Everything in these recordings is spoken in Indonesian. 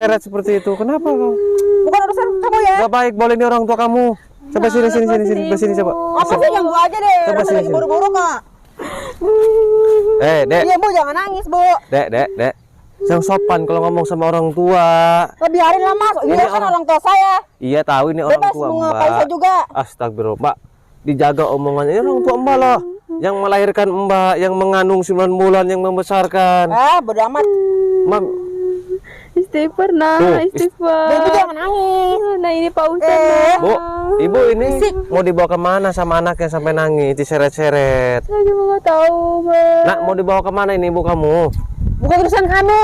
Seret seperti itu. Kenapa kau? Bukan urusan kamu ya. Gak baik, boleh ini orang tua kamu. Coba sini coba. Apa sih yang Bu aja deh. Coba Rasa sini, lagi sini. buru-buru kok. Dek. Iya Bu, jangan nangis Bu. Dek. Yang sopan kalau ngomong sama orang tua. Biarin lah Mas. Ini Ini kan orang tua saya. Iya tahu ini orang Bebas tua mau Mbak. ngapain saya juga. Astagfirullah Mbak. Dijaga omongannya. Ini orang tua Mbak loh. Yang melahirkan Mbak, yang mengandung 9 bulan, yang membesarkan. Bodo amat. Mam, Istighfar nah, Tuh, istighfar. Bu jangan nangis. Nah ini Pak Ustadz. Bu, Ibu ini mau dibawa kemana sama anaknya sampai nangis, diseret-seret? Saya juga nggak tahu, Mbak. Nak, mau dibawa kemana ini ibu kamu? Bukan urusan kamu.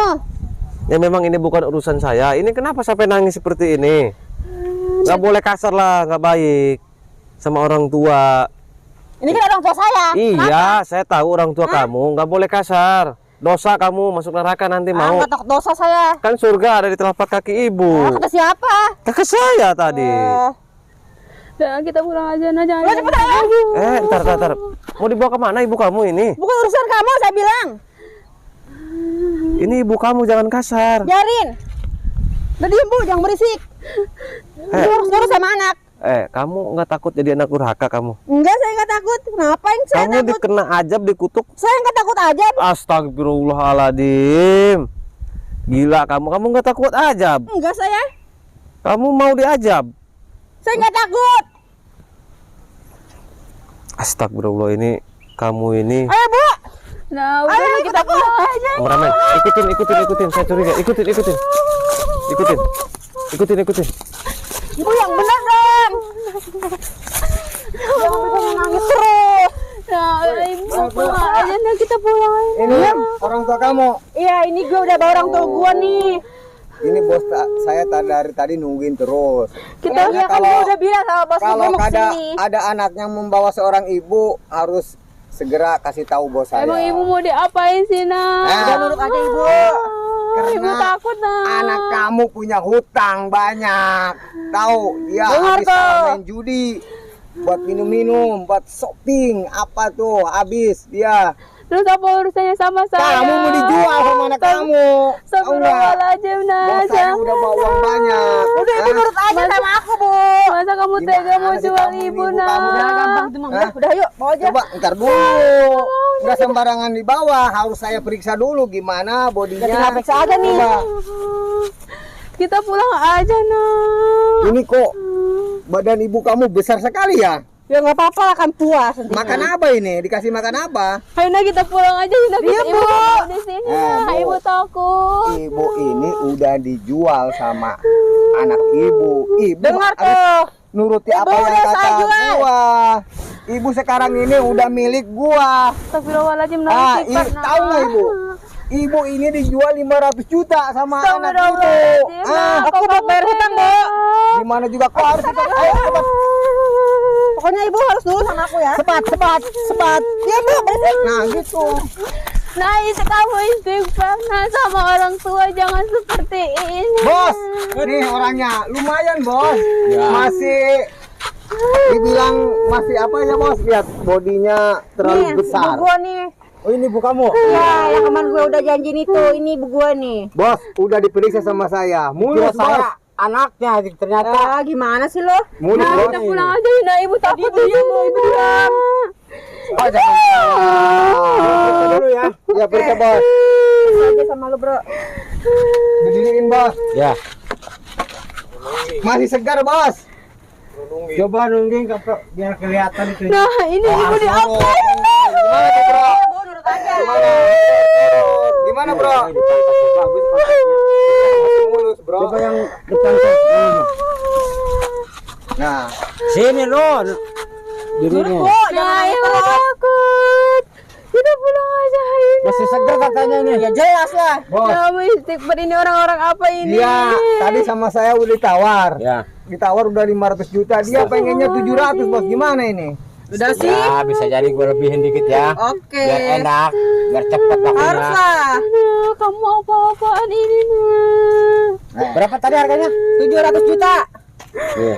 Ya memang ini bukan urusan saya. Ini kenapa sampai nangis seperti ini? Gak boleh kasar lah, gak baik sama orang tua. Ini kan orang tua saya. Iya, saya tahu orang tua kamu. Gak boleh kasar. Dosa kamu masuk neraka nanti mau. Nggak takut dosa saya. Kan surga ada di telapak kaki ibu. Kata siapa? Kakak saya tadi. Udah, kita pulang aja nah, jangan. Cepet aja. Ntar. Mau dibawa kemana ibu kamu ini? Bukan urusan kamu, saya bilang. Ini ibu kamu, jangan kasar. Biarin. Udah diem Bu, jangan berisik. Harus ngurus sama anak. Kamu nggak takut jadi anak durhaka kamu? Enggak, saya nggak takut. Ngapain saya Kamu takut? dikena ajab, dikutuk. Saya nggak takut aja. Astagfirullahaladzim. Gila kamu nggak takut ajab? Enggak saya. Kamu mau diajab? Saya nggak takut. Astagfirullah, ini kamu ini. Ayo Bu. Nah, udah kita pulang aja. Kameramen, ikutin. Saya curiga. Ikutin. Ibu yang benar dong. Jangan bikin nangis terus. Nah, ibu pulang aja nah, kita pulang aja. Ini orang tua kamu. Iya, ini gue udah bawa orang tua gue nih. Ini bos saya dari tadi nungguin terus. Iya kan gue udah bilang sama bos gue Kalau mau kesini. ada anaknya membawa seorang ibu harus segera kasih tahu bos saya. Emang ibu mau diapain sih nah? Udah nurut aja Ibu. Ibu takut nah. Anak kamu punya hutang banyak. Tahu dia Dengar habis tuh. kalau main judi, buat minum-minum, buat shopping, apa tuh habis dia. Terus apa urusannya sama saya? Kamu mau dijual sama anak kamu. Tahu nggak? Astagfirullahaladzim nah. Bos saya udah bawa uang banyak. Udah Ibu nurut aja sama aku Bu. Masa kamu Gimana tega mau sih jual kamu, ibu ibu nah? kamu Udah gampang tuh Mang. Hah? Udah yuk bawa aja. Coba ntar dulu. Nggak sembarangan dibawa, harus saya periksa dulu gimana bodinya. Tinggal periksa aja nih. Coba. Kita pulang aja nah. Ini kok badan ibu kamu besar sekali ya? Ya nggak apa-apa lah kan puas. Makan apa ini? Dikasih makan apa? Ayo nah kita pulang aja nah. Iya, Ibu Bu. di sini Eh, nah. Bu. Ibu takut. Ibu ini udah dijual sama anak ibu. Ibu Dengar harus tuh. nuruti Ibu apa yang udah saya kata jual. gua. Ibu sekarang ini udah milik gua. Astagfirullahaladzim nah. Ah, istighfar, nah. tahu nggak ibu? Ibu ini dijual 500 juta sama anak ibu. Astagfirullahaladzim, nah. Aku mau bayar hutang Bu. Gimana juga kok harus kita ayo cepat. Pokoknya Ibu harus nurut sama aku ya. Sepat. Iya Bu, berisik. Nah, gitu. Nah itu kamu istighfar nah sama orang tua jangan seperti ini. Bos, ini orangnya lumayan, Bos. Masih dibilang masih apa ya, Bos? Lihat bodinya terlalu Nih, besar. ibu gua nih. Oh, ini bu kamu? Iya, yang kemarin gue udah janjiin itu. Ini ibu gua nih. Bos, udah diperiksa sama saya. Mulus, Bos. Anaknya ternyata. Gimana sih lo? Mulus, Nah Bos. kita pulang aja nah ibu takut Ibu diam, Bu, Ibu diam. Oh, jangan. Dulu ya. Ya, periksa, Bos. Aja sama lo, Bro. Berdiriin, Bos. Ya. Masih segar, Bos. Coba nungging biar kelihatan itu. Nah ini ibu diapain. Gimana tuh, Bro? Bu, nurut aja. Gimana, Bro? Bagus pakainya. Mulus, Bro. Coba yang depan tuh. Nah, Sini lo. Dirinya. Bu, Nah jangan ibu terus. takut. Kita pulang aja ini. Masih segar katanya ini. Ya jelas lah. Bos. Kamu istighfar ini orang-orang apa ini? Dia tadi sama saya udah ditawar. Ya. Ditawar udah 500 juta. Dia pengennya 700, Bos. Gimana ini? Udah sih. Ya, bisa jadi gue lebihin dikit ya. Oke. Biar enak, biar cepet Harus lakunya. lah. Aduh, kamu apa-apaan ini nah. Berapa tadi harganya? 700 juta. Iya.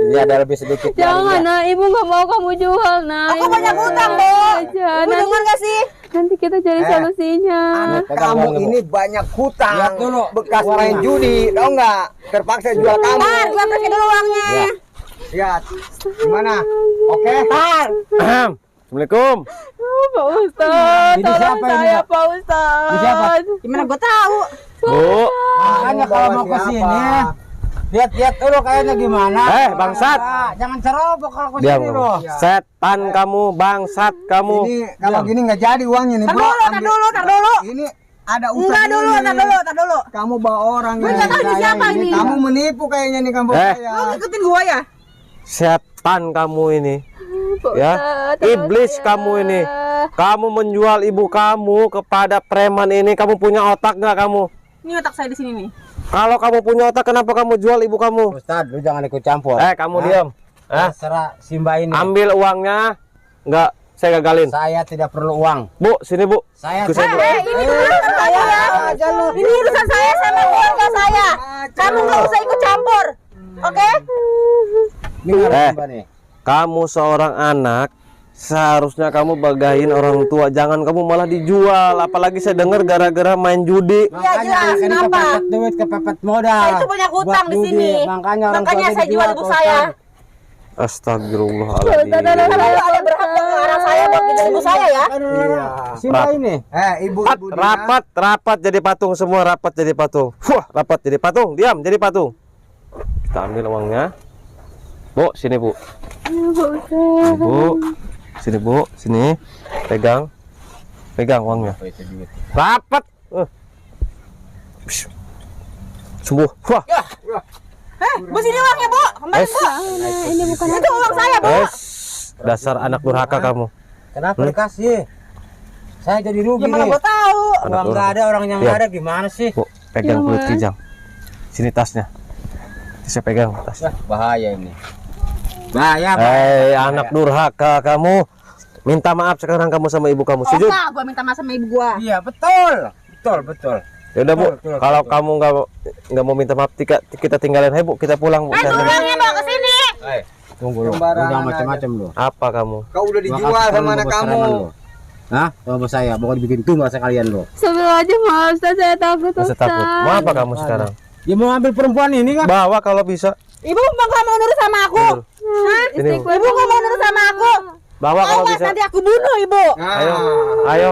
Ini ada lebih sedikit. Jangan dari dia. nah, ibu nggak mau kamu jual nah. Aku Ibu banyak hutang, Bu. aja. Ibu Nah, dengar gak sih? Nanti kita cari solusinya. Anak pegang kamu uangnya, Bu. ini banyak hutang. Lihat dulu Bekas uangnya. main judi, tau nggak? Terpaksa jual kamu. Tar, gua pakai dulu uangnya. Ya. Lihat, gimana? Oke. Tar. Assalamualaikum. Pak Ustadz, Ini tolong siapa ini, saya Pak? Pak Ini siapa? Ustadz. Gimana gua tahu? Bu. Makanya kalau mau ke sini, lihat dulu kayaknya gimana. Bangsat. Jangan ceroboh kalau ke Diam sini kamu. loh. Setan kamu, bangsat kamu. Ini kalau gini nggak jadi uangnya nih, Tar bro. dulu, tar dulu, tar dulu. Ini ada utang. Enggak dulu, ini. tar dulu, tar dulu. Kamu bawa orang Gua nggak tahu ini saya siapa ini. Kamu menipu kayaknya nih kamu Eh. saya. Lu ngikutin gua ya? Setan kamu ini. Pak Ya, Ustadz, tolong iblis saya. kamu ini. Kamu menjual ibu kamu kepada preman ini. Kamu punya otak nggak kamu? Ini otak saya di sini nih. Kalau kamu punya otak, kenapa kamu jual ibu kamu? Ustad, lu jangan ikut campur. Kamu diam. Terserah Simba ini. Ambil uangnya. Nggak, saya gagalin. Saya tidak perlu uang. Bu, sini bu. Saya Ikut saya, Bu. Ini urusan saya ya. Ini urusan saya sama keluarga saya. Kamu nggak usah ikut campur. Oke? dengar Eh. Simba nih. Kamu seorang anak, seharusnya kamu bagain orang tua. Jangan kamu malah dijual. Apalagi saya dengar gara-gara main judi. Iya jelas, ini kenapa? kepepet duit, kepepet modal. Saya itu banyak hutang Buat di judi. sini. Makanya orang Makanya tuanya saya jual dijual, ibu Pak saya. Ustad. Astagfirullahaladzim. Kamu ada berhak melarang saya buat bikin ibu saya ya? Iya. Simba ini. Ibu-ibu dia. Rapat jadi patung semua, rapat jadi patung. Rapat jadi patung, diam jadi patung. Kita ambil uangnya. Bu, sini bu. Pak Ustadz. Bu, sini bu, sini. Pegang, pegang uangnya. Rapat. Sembuh. Wah. Bu sini uangnya bu, kembali bu. Ini bukan Itu uang saya bu. Dasar anak durhaka kamu. Kenapa dikasih? Saya jadi rugi Gimana nih. gua tahu? Uang nggak ada, orang yang Iya. nggak ada gimana sih? Bu, pegang kulit kijang. Sini tasnya. Saya pegang tasnya. Bahaya ini. Bahaya. Hei, anak durhaka kamu. Minta maaf sekarang kamu sama ibu kamu. Oh Sujud. enggak, gua minta maaf sama ibu gua. Iya betul, betul. Ya udah bu, Betul, kalau betul. kamu nggak mau minta maaf, kita tinggalin. Hai bu, kita pulang bu. Uangnya bawa ke sini. Tunggu lu, Sembarangan jangan aja. macam-macam lu. Apa kamu? Kau udah dijual sama anak kamu. Hah? Sama bos saya, pokoknya dibikin tumbal sekalian lu. Sambil aja Pak Ustadz, saya takut Masa Ustadz. takut? Mau apa kamu sekarang? Ya mau ambil perempuan ini kan? Bawa kalau bisa. Ibu nggak mau nurut sama aku. Hah? Ini bu. Ibu nggak mau nurut sama aku. Bawa kalau Awas bisa. nanti aku bunuh ibu. Ayo, ayo,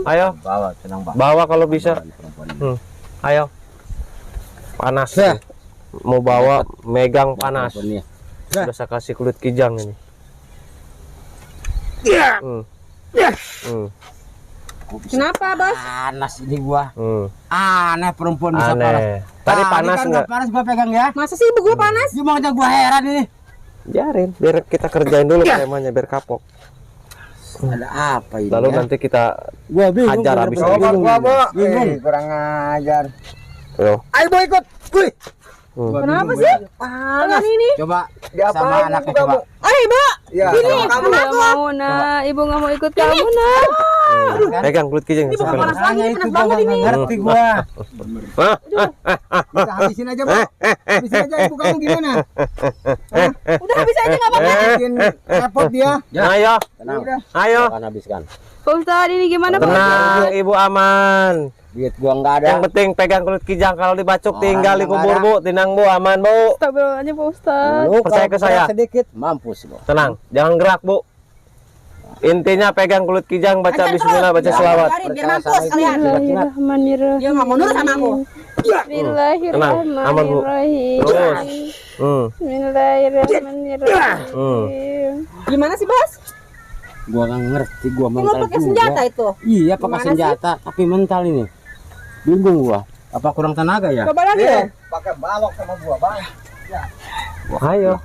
ayo. Bawa, tenang Pak. Bawa kalau bisa. Perempuan ini. Ayo. Panas. Seh. Mau bawa, megang panas. Perempuan ini. Udah saya kasih kulit kijang ini. Kenapa bos? Panas ini gua. Aneh. Aneh perempuan bisa panas. Tadi panas kan nggak? panas gua pegang ya. Masa sih ibu gua panas? Gimana gua heran ini. Biarin, biar kita kerjain dulu temanya biar kapok. Ada apa ini? Lalu ya? nanti kita Gua bingung. hajar gua habis bener-bener ini. bingung. Gua, Bu. Bingung. Kurang ajar. Yo. Ayo, Bu ikut. Wih, Gua Kenapa bingung, sih? gua. Panas ini. Coba diapain sama ibu anaknya kamu? coba. Oh ibu. Ya, Gini, sama kamu. Nggak mau nak, ibu nggak mau ikut kamu nak. Pegang kulit kijang. Ini bukan sampai panas lemas. lagi, Makanya panas itu gua banget ini. nggak ngerti gua. Kita habisin aja, Bu. Habisin aja ibu kamu gimana? Udah habis aja nggak apa-apa. Bikin repot dia. Ayo, Tenang. ayo. Akan habiskan. Pak Ustadz ini gimana Pak? Tenang, ibu aman. Duit gua nggak ada. Yang penting pegang kulit kijang. Kalau dibacok Oh, tinggal yang dikubur ada. bu. Tenang bu, aman bu. Astagfirullahaladzim Pak Ustadz. Lu Percaya kalau ke saya. gerak sedikit mampus lu. Tenang, jangan gerak bu. Intinya pegang kulit kijang, baca Ajar bismillah, baca terus. selawat. Biarin, biar mampus kalian. Bismillahirrahmanirrahim. Dia nggak mau nurut sama aku. Bismillahirrahmanirrahim. Terus. Bismillahirrahmanirrahim. Gimana sih bos? Gua nggak ngerti, gua Lu mental pakai juga. senjata itu. Iya pakai Gimana senjata, tapi mental ini. Bingung gua. Apa kurang tenaga ya? Coba lagi ya. Pakai balok sama gua, Bang. Ayo.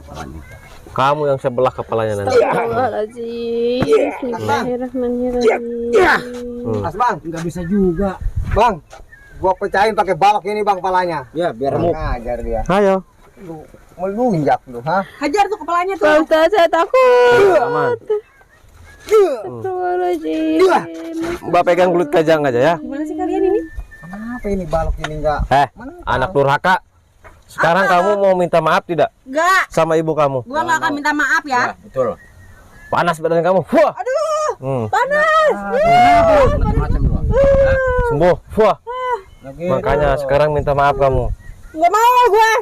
Kamu yang sebelah kepalanya nanti. Astagfirullahaladzim. Bismillahirrahmanirrahim. Mas, Bang. Nggak bisa juga. Bang, gua pecahin pakai balok ini, Bang, palanya. Ya biar Kurang remuk. ajar dia. Ayo. Lu melunjak lu, ha? Hajar tuh kepalanya Pak tuh. Ustadz saya takut. Aman. Astagfirullahaladzim. Mbak pegang kulit kijang aja ya. Gimana sih kalian ini? Kenapa ini balok ini enggak? Anak durhaka. Sekarang kamu mau minta maaf tidak Enggak. sama ibu kamu? Gua nggak akan minta maaf ya. Ya, betul. Panas badan kamu. Wah. Aduh. Panas. Macam-macam lu. Sembuh. Wah, Lagi makanya sekarang minta maaf kamu. Nggak mau gua.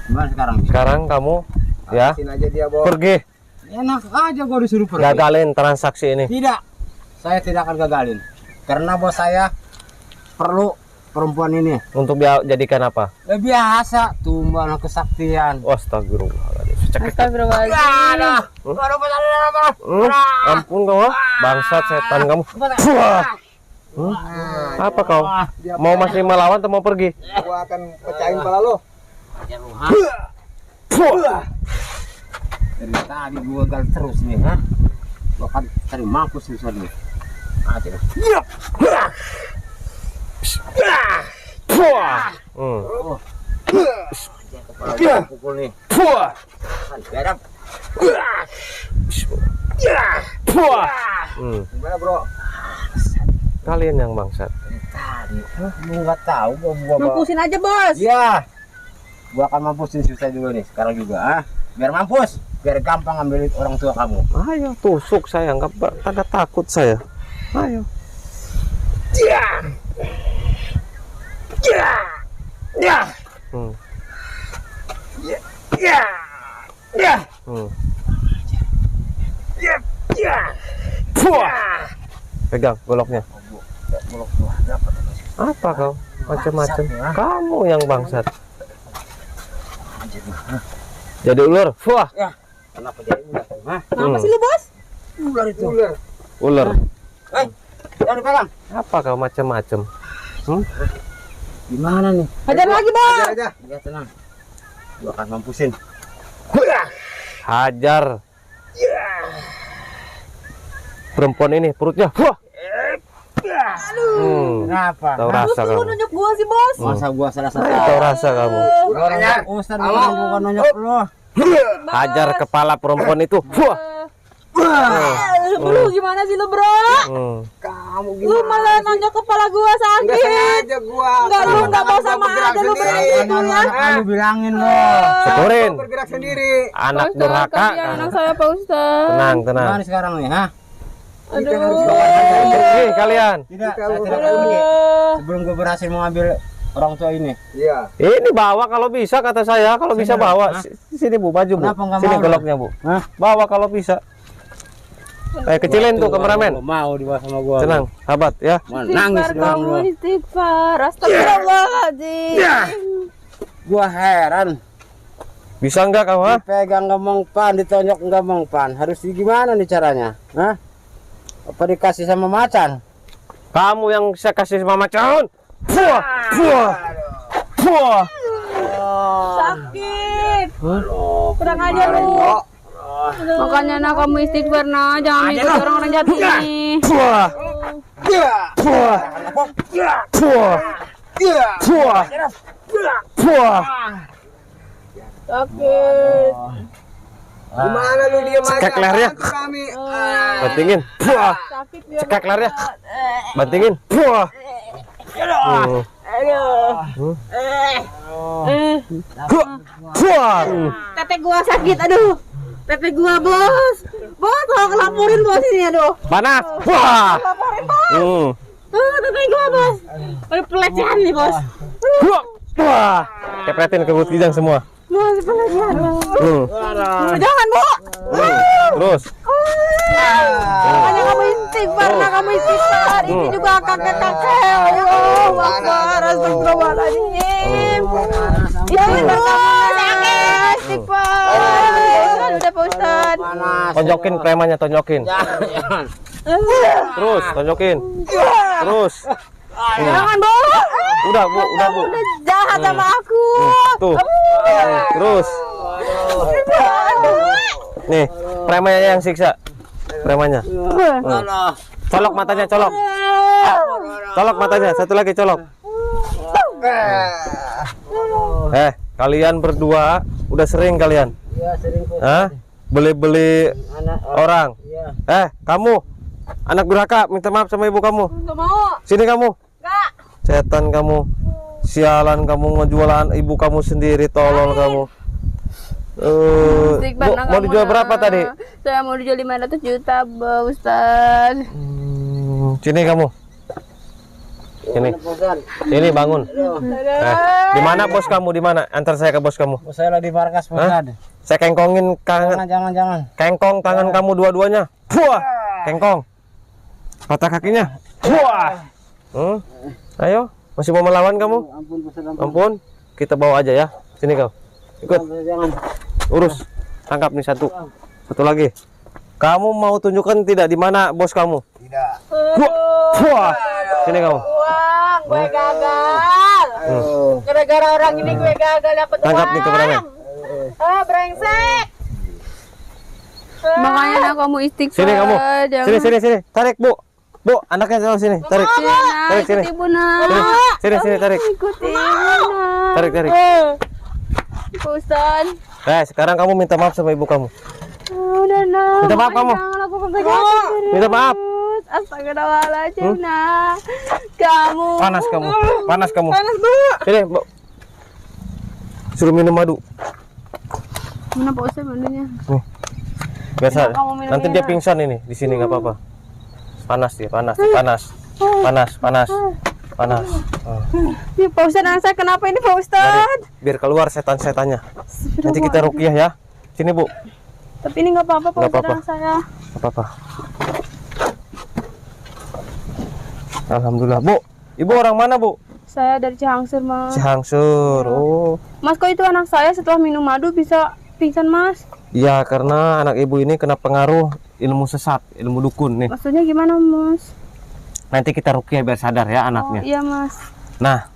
gimana sekarang? Sekarang kamu ya Sini aja dia, Bos. pergi. Enak aja gua disuruh pergi. Gagalin transaksi ini. Tidak. Saya tidak akan gagalin. Karena bos saya perlu perempuan ini. Untuk jadikan apa? Biasa tumbal kesaktian. Astagfirullahaladzim. Astagfirullahaladzim. Ampun kau, bangsat setan kamu. Wah. Apa kau? Mau masih melawan atau mau pergi? Gua akan pecahin kepala lo. Dari tadi gua gagal terus nih, ha? Gua kan cari mampus susah nih. Kepala pukul nih. Garap. Gimana, Bro? Kalian yang bangsat. Tadi, lu nggak tahu gua. Mampusin aja, Bos. Iya. Gua akan mampusin susah juga nih sekarang juga, ah. Biar mampus, biar gampang ngambilin orang tua kamu. Ayo tusuk saya, nggak takut saya. Ayo. Pegang goloknya. Apa kau? Macam-macam. Kamu yang bangsat. Jadi ular. Wah. Kenapa jadi ular? Hah? Kenapa sih lu, Bos? Ular itu. Ular. Jangan dipegang. Apa kau macam-macam? Gimana nih? Hajar lagi, Bos. Aja. Ya tenang. Gua akan mampusin. Hajar. Perempuan ini perutnya. Wah. Kenapa? Tahu Terus rasa lu kamu. nunjuk gua sih, Bos. Masa gua salah satu. Tahu rasa kamu. Orang Ustaz bukan nonyok lu. Hajar kepala perempuan itu. Wah. Lu gimana sih lu, Bro? Kamu Lu malah nonjok kepala gua Enggak sakit. sengaja gua. Enggak, lu enggak mau sama bergerak aja lu sendiri. berani itu ya. Lu bilangin lu. Syukurin. Bergerak sendiri. Anak Ustaz, durhaka. kasihan anak saya, Pak Ustaz. Tenang, tenang. Gimana sekarang nih, ha? Kita harus bawa Pergi kalian. Tidak, saya tidak pergi. Sebelum gua berhasil mengambil orang tua ini. Iya. Ini bawa kalau bisa kata saya, kalau bisa bawa. Sini Bu, baju Bu. Kenapa nggak Sini mau, goloknya Bu. Hah? Bawa kalau bisa. Kecilin tuh kameramen. Mau dibawa sama gua. Tenang, sahabat ya. Nangis doang lu. Istighfar. Astagfirullahaladzim. Gua heran. Bisa enggak kamu? Ha? Pegang nggak mempan, ditonjok nggak mempan. Harus gimana nih caranya? Hah? Apa dikasih sama macan? Kamu yang saya kasih sama macan. Puah, puah, puah. Sakit. Kurang aja lu. Makanya nak kamu istighfar nah, jangan ikut orang-orang jahat ini. Puah, puah, puah, puah, puah. Sakit. Gimana lu diam aja? Cekak lehernya. Bantu kami. Bantingin. Puah. Sakit dia. Cekak lehernya. Bantingin. Puah. Puah. Tete gua sakit, aduh. Tete gua, Bos. Bos, tolong laporin Bos ini, aduh. Panas. Puah. Laporin, Bos. Tuh, tete gua, Bos. Ada pelecehan nih, Bos. Puah. Puah. Kepretin ke buat kijang semua. Bos, pelecehan. Jangan, Bu. Terus. Makanya kamu istighfar, nah kamu istighfar. Ini juga kakek-kakek. Ya Allah, Akbar, astagfirullahaladzim. Istighfar. Udah Pak Ustaz. Tonjokin premannya, tonjokin. Terus, tonjokin. Terus. Jangan, Bu. Udah Bu, udah Bu. Udah jahat sama aku. Tuh. Terus. Nih, premannya yang siksa. Premannya. Colok matanya, colok. Colok matanya, satu lagi colok. Kalian berdua udah sering kalian? Iya, sering kok. Hah? Beli-beli orang. Iya. Kamu anak durhaka, minta maaf sama ibu kamu. Enggak mau. Sini kamu. Enggak. Setan kamu. Sialan kamu ngejualan ibu kamu sendiri, tolol kamu. Istighfar, Bu, mau dijual berapa tadi? Saya mau dijual 500 juta, Pak Ustaz. Sini kamu. Sini. Sini bangun. Di mana bos kamu? Di mana? Antar saya ke bos kamu. Saya lagi di markas Ustaz. Saya kengkongin tangan. Jangan. Kengkong tangan kamu dua-duanya. Wah, kengkong. Patah kakinya. Wah. Ayo, masih mau melawan kamu? Ampun Ustaz. Ampun. Kita bawa aja ya. Sini kau. Ikut. Jangan. Urus. Tangkap nih satu. Satu lagi. Kamu mau tunjukkan tidak di mana bos kamu? Tidak. Wah. Sini kamu. Uang, gue gagal. Gara-gara orang ini gue gagal dapet uang. Tangkap nih keberanian. Ah, brengsek. Makanya kamu istighfar. Sini kamu. Jangan. Sini. Tarik, Bu. Bu, anaknya jauh sini. Tarik. Sini, nak. Tarik, sini. Ikut ibu, nak. Sini, tarik. Ikuti ibu, nak. Tarik. Pak Ustaz. Sekarang kamu minta maaf sama ibu kamu. Udah, nak. Minta maaf kamu. Jangan lakukan kejahatan. Minta maaf. Astagfirullahaladzim, nak. Kamu. Panas kamu. Panas, Bu. Sini, Bu. Suruh minum madu. Mana Pak Ustaz mandunya? Biasa. Kamu minum Nanti dia pingsan ini di sini nggak apa-apa. Panas dia, panas. Ya, Pak Ustaz, anak saya kenapa ini Pak Ustaz? Biar keluar setan-setannya. Nanti kita ruqyah ya. Sini, Bu. Tapi ini nggak apa-apa Pak Nggak Ustaz, apa-apa. anak saya. Nggak apa-apa. Alhamdulillah, Bu. Ibu orang mana, Bu? Saya dari Cihangsur, Mas. Cihangsur. Oh. Mas, kok itu anak saya setelah minum madu bisa pingsan, Mas? Iya, karena anak ibu ini kena pengaruh ilmu sesat, ilmu dukun nih. Maksudnya gimana, Mas? Nanti kita ruqyah biar sadar ya anaknya. Iya, Mas. Nah,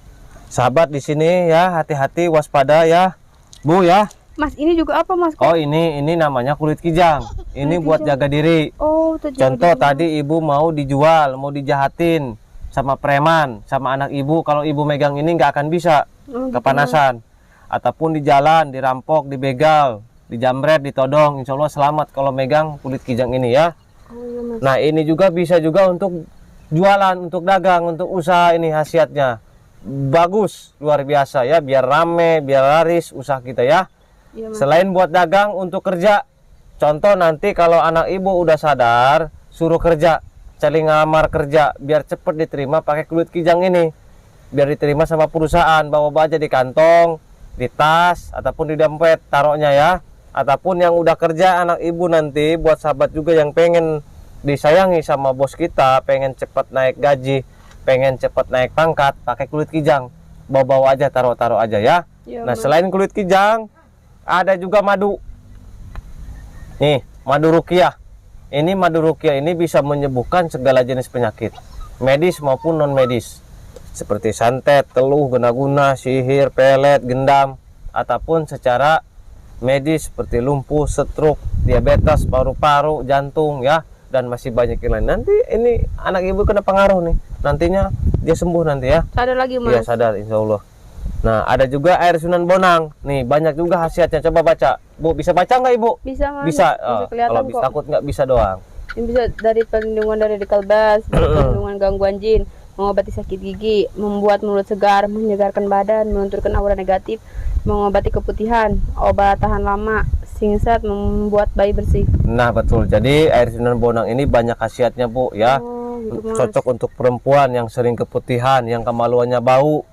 sahabat di sini ya, hati-hati, waspada ya, Bu ya. Mas, ini juga apa, Mas? Oh, ini namanya kulit kijang. Ini buat jaga diri. Oh, itu Contoh tadi ibu mau dijual, mau dijahatin sama preman, sama anak ibu. Kalau ibu megang ini nggak akan bisa, kepanasan. Ataupun di jalan, dirampok, dibegal, dijamret, ditodong. Insya Allah selamat kalau megang kulit kijang ini ya. Nah, ini juga bisa juga untuk jualan, untuk dagang, untuk usaha ini khasiatnya. Bagus, luar biasa ya, biar rame, biar laris usaha kita ya. Selain buat dagang, untuk kerja. Contoh nanti kalau anak ibu udah sadar, suruh kerja, cari ngamar kerja, biar cepet diterima pakai kulit kijang ini. Biar diterima sama perusahaan, bawa aja di kantong, di tas, ataupun di dompet, taruhnya ya. Ataupun yang udah kerja anak ibu nanti, buat sahabat juga yang pengen disayangi sama bos kita, pengen cepat naik gaji, pengen cepat naik pangkat, pakai kulit kijang. Bawa aja, taruh aja ya. Nah, selain kulit kijang, ada juga madu. Nih, madu ruqyah. Ini madu ruqyah ini bisa menyembuhkan segala jenis penyakit, medis maupun non medis, seperti santet, teluh, guna-guna, sihir, pelet, gendam, ataupun secara medis seperti lumpuh, stroke, diabetes, paru-paru, jantung ya, dan masih banyak yang lain. Nanti ini anak ibu kena pengaruh nih, nantinya dia sembuh nanti ya. Sadar lagi, Mas. Iya, sadar insya Allah. Nah, ada juga air Sunan Bonang. Nih, banyak juga khasiatnya. Coba baca. Bu, bisa baca nggak, Ibu? Bisa, Mas. Bisa. Kelihatan Kalau bisa, kok. takut nggak bisa doang. Ini bisa dari perlindungan dari kalbas, dari perlindungan gangguan jin, mengobati sakit gigi, membuat mulut segar, menyegarkan badan, melunturkan aura negatif, mengobati keputihan, obat tahan lama, singsat, membuat bayi bersih. Nah, betul. Jadi air Sunan Bonang ini banyak khasiatnya, Bu, ya. Oh, gitu, Mas. Cocok untuk perempuan yang sering keputihan, yang kemaluannya bau,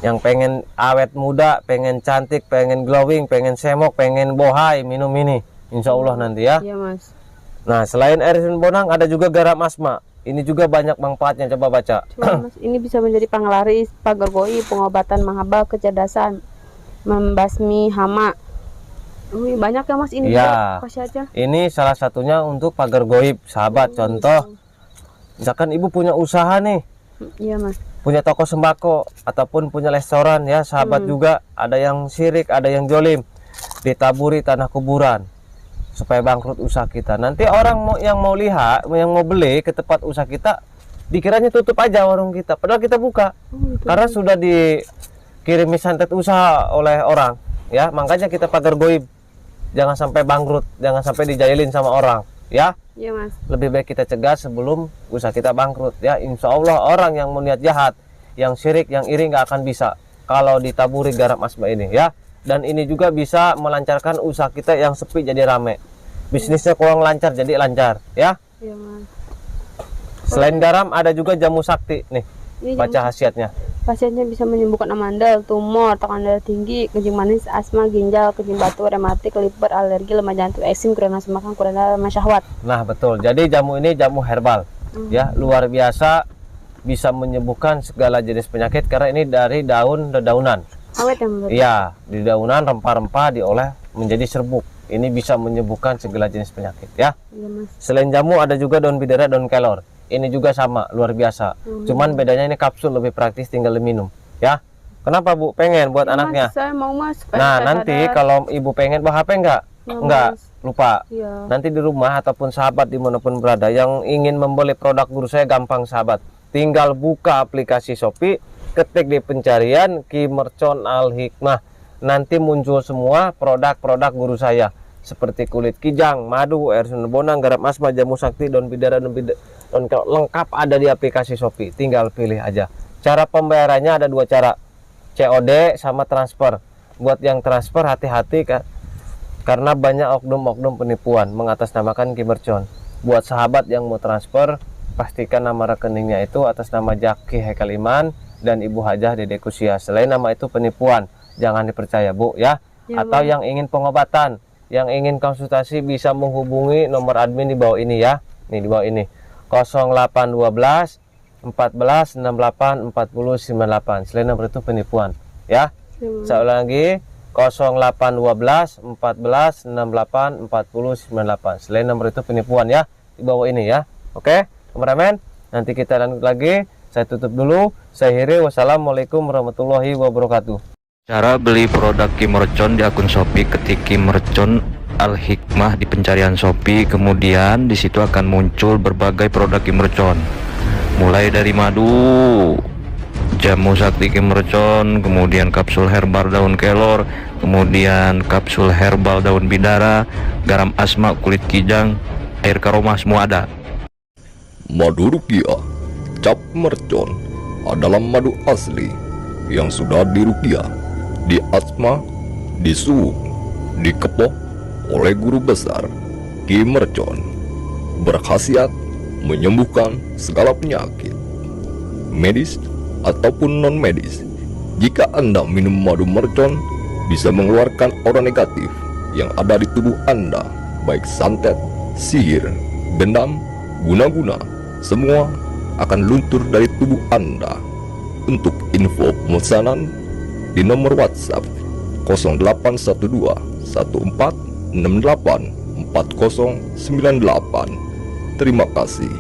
yang pengen awet muda, pengen cantik, pengen glowing, pengen semok, pengen bohai, minum ini. Insya Allah nanti ya. Iya, Mas. Nah, selain air Sunan Bonang ada juga garam asma. Ini juga banyak manfaatnya. Coba baca. Coba, Mas, ini bisa menjadi penglaris, pagar goib, pengobatan mahaba, kecerdasan, membasmi hama. Banyak ya, Mas, ini Iya. juga khasiatnya. Ini salah satunya untuk pagar goib, sahabat. Contoh, misalkan ibu punya usaha nih, Iya, Mas. punya toko sembako ataupun punya restoran ya, sahabat juga. Ada yang syirik, ada yang jolim, ditaburi tanah kuburan supaya bangkrut usaha kita. Nanti orang yang mau lihat, yang mau beli ke tempat usaha kita, dikiranya tutup aja warung kita, padahal kita buka. Karena sudah dikirimi santet usaha oleh orang ya. Makanya kita pagar goib, jangan sampai bangkrut, jangan sampai dijailin sama orang ya. Iya, Mas. Lebih baik kita cegah sebelum usaha kita bangkrut ya. Insya Allah orang yang mau niat jahat, yang syirik, yang iri nggak akan bisa kalau ditaburi garam asma ini ya. dan ini juga bisa melancarkan usaha kita yang sepi jadi rame. Bisnisnya kurang lancar jadi lancar ya. Iya, Mas. Selain garam ada juga jamu sakti nih. Ini Baca khasiatnya. Pasiennya bisa menyembuhkan amandel, tumor, tekanan darah tinggi, kencing manis, asma, ginjal, kencing batu, rematik, liver, alergi, lemah jantung, eksim, kurang nafsu makan, kurang lemah syahwat. Nah betul. Jadi jamu ini jamu herbal ya, luar biasa, bisa menyembuhkan segala jenis penyakit karena ini dari daun-dedaunan. Awet ya, Mbak? Iya, di daunan rempah-rempah diolah menjadi serbuk. Ini bisa menyembuhkan segala jenis penyakit ya. Iya, Mas. Selain jamu ada juga daun bidara, daun kelor. Ini juga sama, luar biasa. Cuman bedanya ini kapsul, lebih praktis, tinggal diminum ya. Kenapa Bu? Pengen buat Ya, anaknya? Mas, saya mau, Mas. supaya Nah saya nanti sadar. kalau ibu pengen bawa HP enggak? Ya, Enggak, Mas. lupa. Iya. Nanti di rumah ataupun sahabat dimanapun berada yang ingin membeli produk guru saya, gampang sahabat. Tinggal buka aplikasi Shopee, ketik di pencarian Ki Mercon Al Hikmah. Nanti muncul semua produk-produk guru saya. Seperti kulit kijang, madu, air sunda bonang, garam asma, jamu sakti, daun bidara, daun kelor, lengkap ada di aplikasi Shopee. Tinggal pilih aja. Cara pembayarannya ada 2 cara. COD sama transfer. Buat yang transfer hati-hati karena banyak oknum-oknum penipuan mengatasnamakan Ki Mercon. Buat sahabat yang mau transfer, pastikan nama rekeningnya itu atas nama Jaki Haikal Iman dan Ibu Hajah Dede Kusia. Selain nama itu penipuan, jangan dipercaya Bu ya. Ya, Atau Bang. yang ingin pengobatan, yang ingin konsultasi bisa menghubungi nomor admin di bawah ini ya. Nih di bawah ini. 0812 14 68 40 98. Selain nomor itu penipuan ya. Ya, Mas. Saya ulang lagi 0812 14 68 40 98. Selain nomor itu penipuan ya, di bawah ini ya. Oke, kameramen, nanti kita lanjut lagi. Saya tutup dulu. Saya akhiri. Wassalamualaikum warahmatullahi wabarakatuh. Cara beli produk Ki Mercon di akun Shopee, ketik Ki Mercon Al Hikmah di pencarian Shopee, kemudian di situ akan muncul berbagai produk Ki Mercon. Mulai dari madu, jamu sakti Ki Mercon, kemudian kapsul herbal daun kelor, kemudian kapsul herbal daun bidara, garam asma, kulit kijang, air karoma, semua ada. Madu rukiah cap mercon adalah madu asli yang sudah dirukiah, diasma, disuwuk, dikepoh oleh guru besar Ki Mercon. Berkhasiat menyembuhkan segala penyakit medis ataupun non medis. Jika Anda minum madu mercon, bisa mengeluarkan aura negatif yang ada di tubuh Anda, baik santet, sihir, dendam, guna-guna, semua akan luntur dari tubuh Anda. Untuk info pemesanan di nomor WhatsApp 0812 1468 4098. Terima kasih.